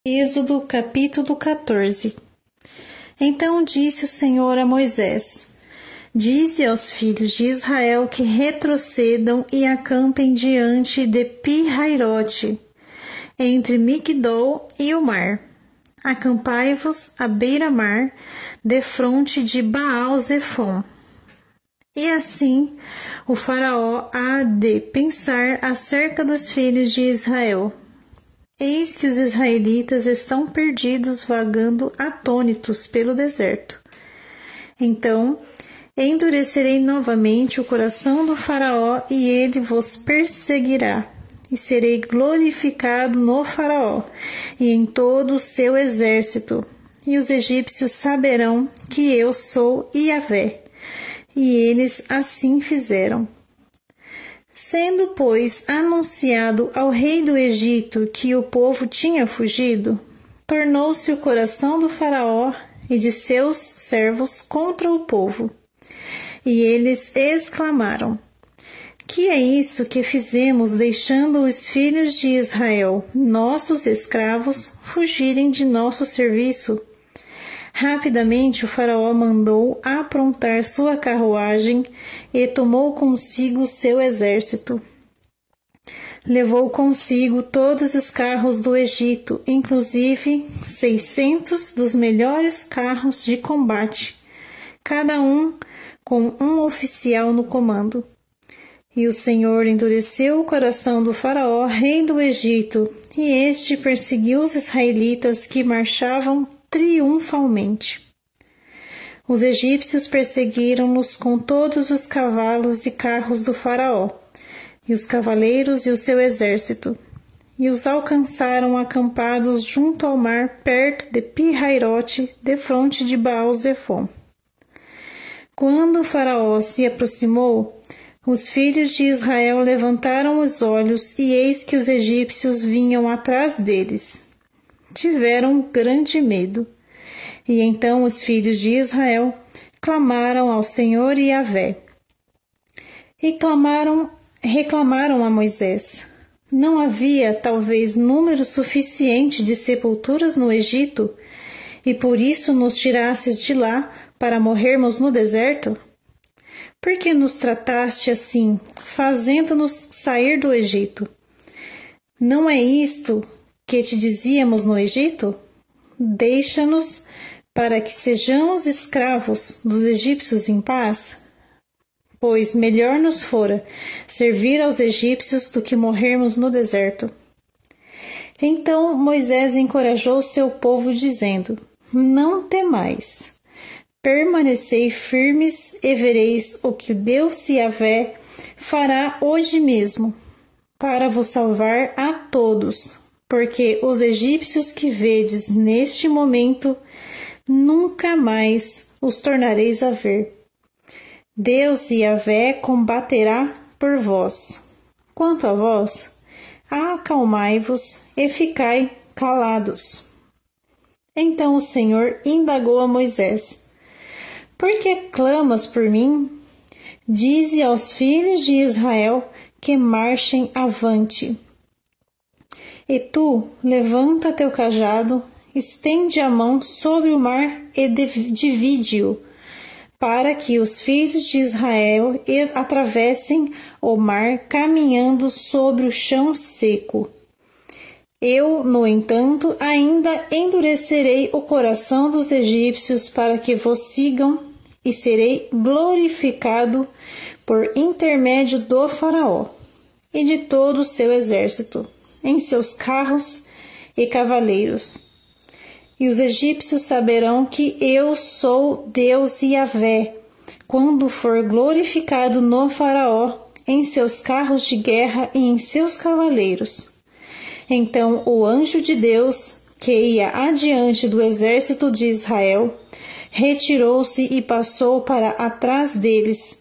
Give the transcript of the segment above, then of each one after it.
Êxodo capítulo 14. Então disse o Senhor a Moisés: Dize aos filhos de Israel que retrocedam e acampem diante de Pi-Hairote, entre Migdol e o mar. Acampai-vos à beira-mar, defronte de Baal-Zefon. E assim o faraó há de pensar acerca dos filhos de Israel: Eis que os israelitas estão perdidos, vagando atônitos pelo deserto. Então endurecerei novamente o coração do faraó, e ele vos perseguirá. E serei glorificado no faraó e em todo o seu exército. E os egípcios saberão que eu sou Yahvé. E eles assim fizeram. Sendo, pois, anunciado ao rei do Egito que o povo tinha fugido, tornou-se o coração do faraó e de seus servos contra o povo. E eles exclamaram: Que é isso que fizemos, deixando os filhos de Israel, nossos escravos, fugirem de nosso serviço? Rapidamente o faraó mandou aprontar sua carruagem e tomou consigo seu exército. Levou consigo todos os carros do Egito, inclusive 600 dos melhores carros de combate, cada um com um oficial no comando. E o Senhor endureceu o coração do faraó, rei do Egito, e este perseguiu os israelitas que marchavam triunfalmente. Os egípcios perseguiram-nos com todos os cavalos e carros do faraó, e os cavaleiros e o seu exército, e os alcançaram acampados junto ao mar, perto de Pi-Hairote, defronte de Baal-Zefon. Quando o faraó se aproximou, os filhos de Israel levantaram os olhos, e eis que os egípcios vinham atrás deles. Tiveram grande medo. E então os filhos de Israel clamaram ao Senhor Yahvé. E reclamaram a Moisés: Não havia talvez número suficiente de sepulturas no Egito, e por isso nos tirasses de lá para morrermos no deserto? Por que nos trataste assim, fazendo-nos sair do Egito? Não é isto que te dizíamos no Egito? Deixa-nos para que sejamos escravos dos egípcios em paz? Pois melhor nos fora servir aos egípcios do que morrermos no deserto. Então Moisés encorajou seu povo, dizendo: Não temais, permanecei firmes e vereis o que Deus Yahvé fará hoje mesmo, para vos salvar a todos. Porque os egípcios que vedes neste momento, nunca mais os tornareis a ver. Deus Yahvé combaterá por vós. Quanto a vós, acalmai-vos e ficai calados. Então o Senhor indagou a Moisés: Por que clamas por mim? Dize aos filhos de Israel que marchem avante. E tu, levanta teu cajado, estende a mão sobre o mar e divide-o, para que os filhos de Israel atravessem o mar caminhando sobre o chão seco. Eu, no entanto, ainda endurecerei o coração dos egípcios para que vos sigam, e serei glorificado por intermédio do faraó e de todo o seu exército, em seus carros e cavaleiros. E os egípcios saberão que eu sou Deus Yahvé, quando for glorificado no faraó, em seus carros de guerra e em seus cavaleiros. Então o anjo de Deus, que ia adiante do exército de Israel, retirou-se e passou para atrás deles.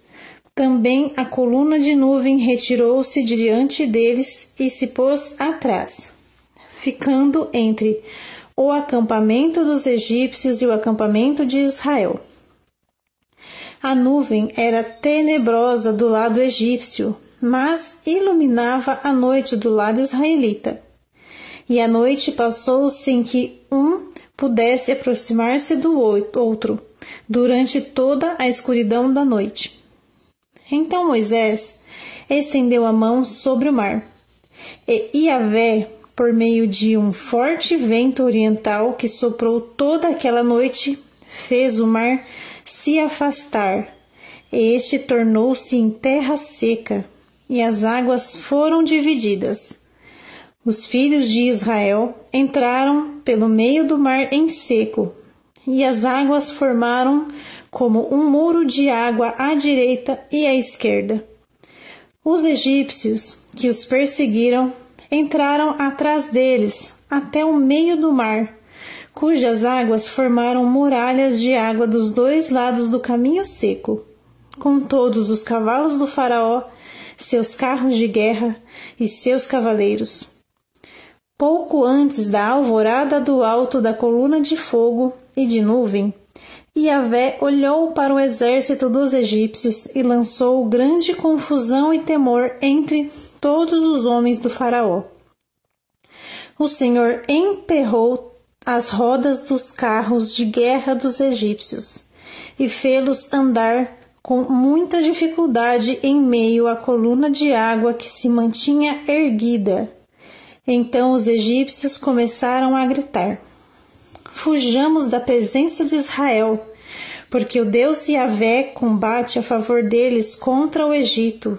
Também a coluna de nuvem retirou-se diante deles e se pôs atrás, ficando entre o acampamento dos egípcios e o acampamento de Israel. A nuvem era tenebrosa do lado egípcio, mas iluminava a noite do lado israelita. e a noite passou sem que um pudesse aproximar-se do outro, durante toda a escuridão da noite. Então Moisés estendeu a mão sobre o mar, e Yahvé, por meio de um forte vento oriental que soprou toda aquela noite, fez o mar se afastar, e este tornou-se em terra seca, e as águas foram divididas. Os filhos de Israel entraram pelo meio do mar em seco, e as águas formaram como um muro de água à direita e à esquerda. Os egípcios que os perseguiram entraram atrás deles até o meio do mar, cujas águas formaram muralhas de água dos dois lados do caminho seco, com todos os cavalos do faraó, seus carros de guerra e seus cavaleiros. Pouco antes da alvorada do alto da coluna de fogo e de nuvem, Yahvé olhou para o exército dos egípcios e lançou grande confusão e temor entre todos os homens do faraó. O Senhor emperrou as rodas dos carros de guerra dos egípcios e fê-los andar com muita dificuldade em meio à coluna de água que se mantinha erguida. Então os egípcios começaram a gritar: fujamos da presença de Israel, porque o Deus Yahvé combate a favor deles contra o Egito.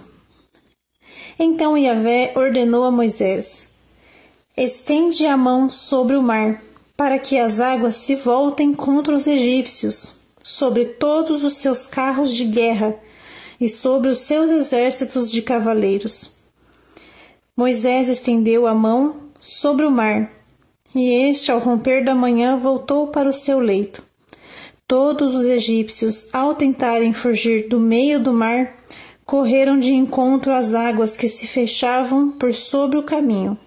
Então Yahvé ordenou a Moisés: estende a mão sobre o mar, para que as águas se voltem contra os egípcios, sobre todos os seus carros de guerra e sobre os seus exércitos de cavaleiros. Moisés estendeu a mão sobre o mar, e este, ao romper da manhã, voltou para o seu leito. Todos os egípcios, ao tentarem fugir do meio do mar, correram de encontro às águas que se fechavam por sobre o caminho.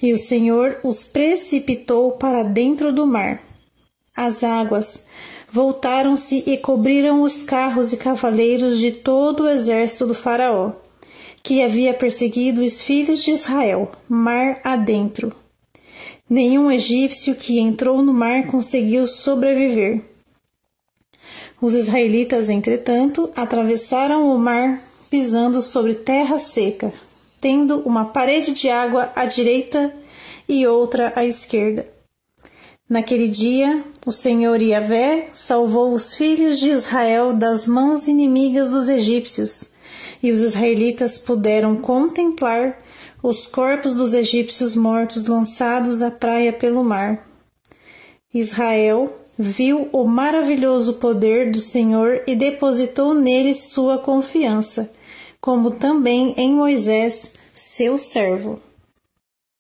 E o Senhor os precipitou para dentro do mar. As águas voltaram-se e cobriram os carros e cavaleiros de todo o exército do faraó, que havia perseguido os filhos de Israel, mar adentro. Nenhum egípcio que entrou no mar conseguiu sobreviver. Os israelitas, entretanto, atravessaram o mar pisando sobre terra seca, tendo uma parede de água à direita e outra à esquerda. Naquele dia, o Senhor Yahvé salvou os filhos de Israel das mãos inimigas dos egípcios, e os israelitas puderam contemplar os corpos dos egípcios mortos lançados à praia pelo mar. Israel viu o maravilhoso poder do Senhor e depositou nele sua confiança, como também em Moisés, seu servo.